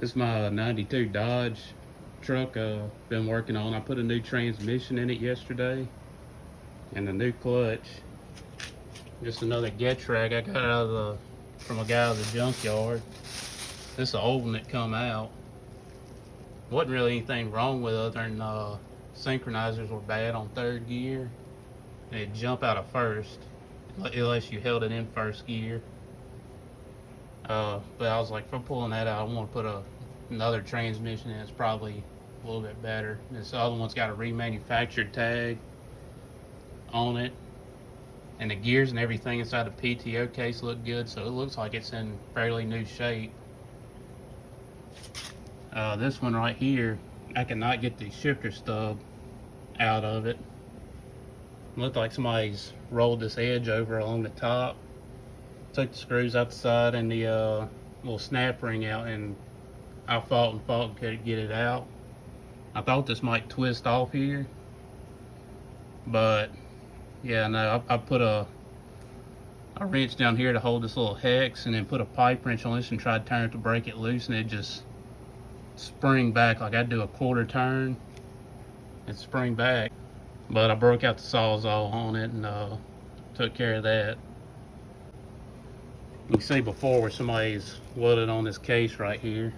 This is my 92 Dodge truck been working on. I put a new transmission in it yesterday and a new clutch. Just another getrag I got from a guy out of the junkyard. This is the old one that come out. Wasn't really anything wrong with it other than synchronizers were bad on third gear. And it'd jump out of first unless you held it in first gear. But I was like, if I'm pulling that out, I want to put another transmission in. It's probably a little bit better. This other one's got a remanufactured tag on it, and the gears and everything inside the PTO case look good, so it looks like it's in fairly new shape. This one right here, I cannot get the shifter stub out of it. It looked like somebody's rolled this edge over along the top. Took the screws out the side and the little snap ring out, and I fought and couldn't get it out. I thought this might twist off here, but yeah, no, I put a wrench down here to hold this little hex, and then put a pipe wrench on this and tried to turn it to break it loose, and it just spring back. Like I'd do a quarter turn and spring back, but I broke out the Sawzall on it and took care of that. You can see before where somebody's welded on this case right here.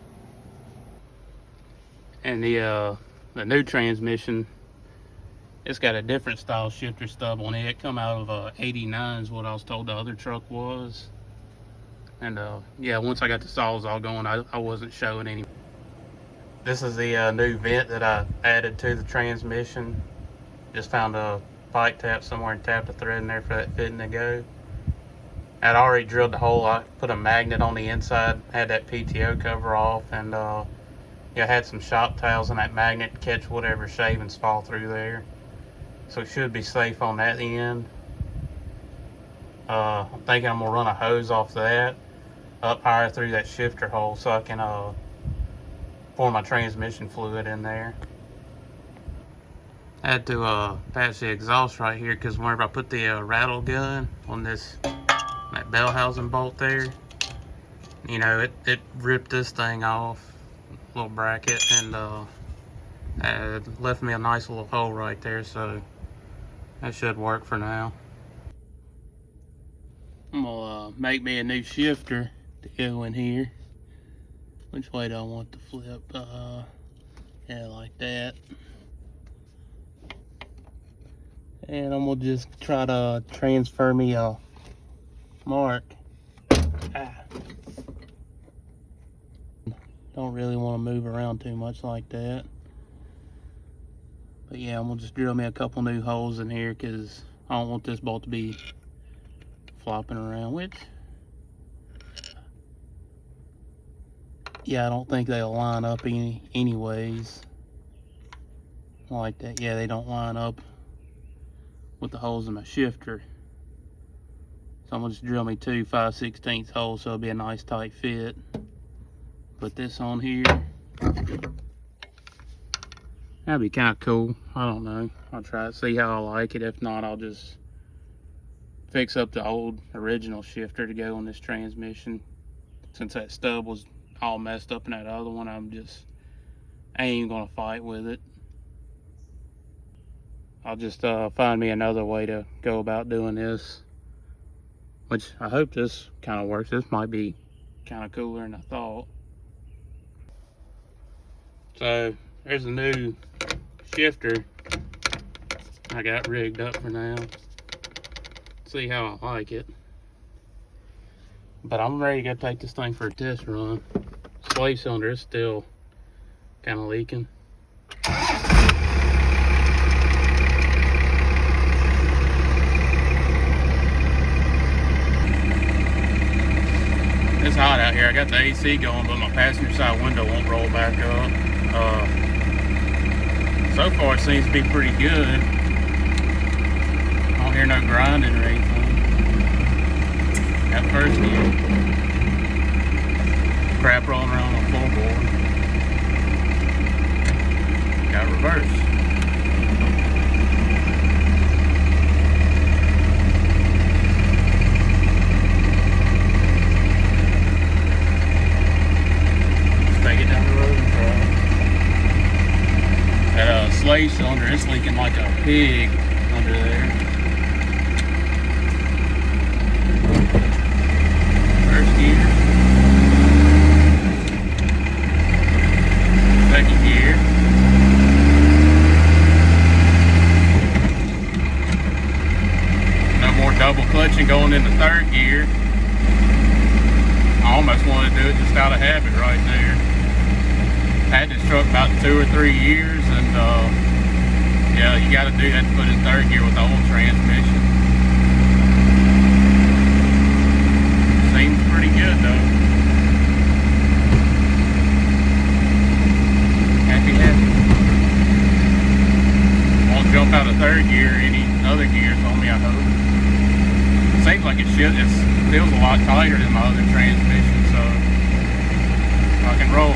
And the new transmission, it's got a different style shifter stub on it. It come out of 89 is what I was told the other truck was. And yeah, once I got the Sawzall going, I wasn't showing any. This is the new vent that I added to the transmission. Just found a pipe tap somewhere and tapped a thread in there for that fitting to go. I'd already drilled the hole. I put a magnet on the inside, had that PTO cover off, and yeah, I had some shop towels in that magnet to catch whatever shavings fall through there. So it should be safe on that end. I'm thinking I'm gonna run a hose off that up higher through that shifter hole so I can pour my transmission fluid in there. I had to patch the exhaust right here because whenever I put the rattle gun on that bell housing bolt there, you know, it ripped this thing off, little bracket, and it left me a nice little hole right there, so that should work for now. I'm gonna make me a new shifter to go in here. Which way do I want to flip? Yeah, like that. And I'm gonna just try to transfer me a mark. Don't really want to move around too much like that. But yeah, I'm gonna just drill me a couple new holes in here because I don't want this bolt to be flopping around, which, yeah, I don't think they'll line up anyways. Like that. Yeah, they don't line up with the holes in my shifter. So I'm gonna just drill me two 5/16 holes so it'll be a nice tight fit. Put this on here. That'd be kind of cool. I don't know. I'll try it, see how I like it. If not, I'll just fix up the old original shifter to go on this transmission. Since that stub was all messed up in that other one, I ain't even gonna fight with it. I'll just find me another way to go about doing this. Which I hope this kind of works. This might be kind of cooler than I thought. So there's a new shifter I got rigged up for now. See how I like it. But I'm ready to go take this thing for a test run. Slave cylinder is still kind of leaking. It's hot out here. I got the AC going, but my passenger side window won't roll back up. So far it seems to be pretty good. I don't hear no grinding or anything. That first gear, crap rolling around on the floorboard. Got reverse. Take it down. slave cylinder, it's leaking like a pig under there. First gear. Second gear. No more double clutching going into third gear. I almost want to do it just out of habit right there. Had this truck about 2 or 3 years, and yeah, you got to do that to put in third gear with the old transmission. Seems pretty good though. Happy. Won't jump out of third gear or any other gears on me, I hope. Seems like it feels a lot tighter than my other transmission, so I can roll.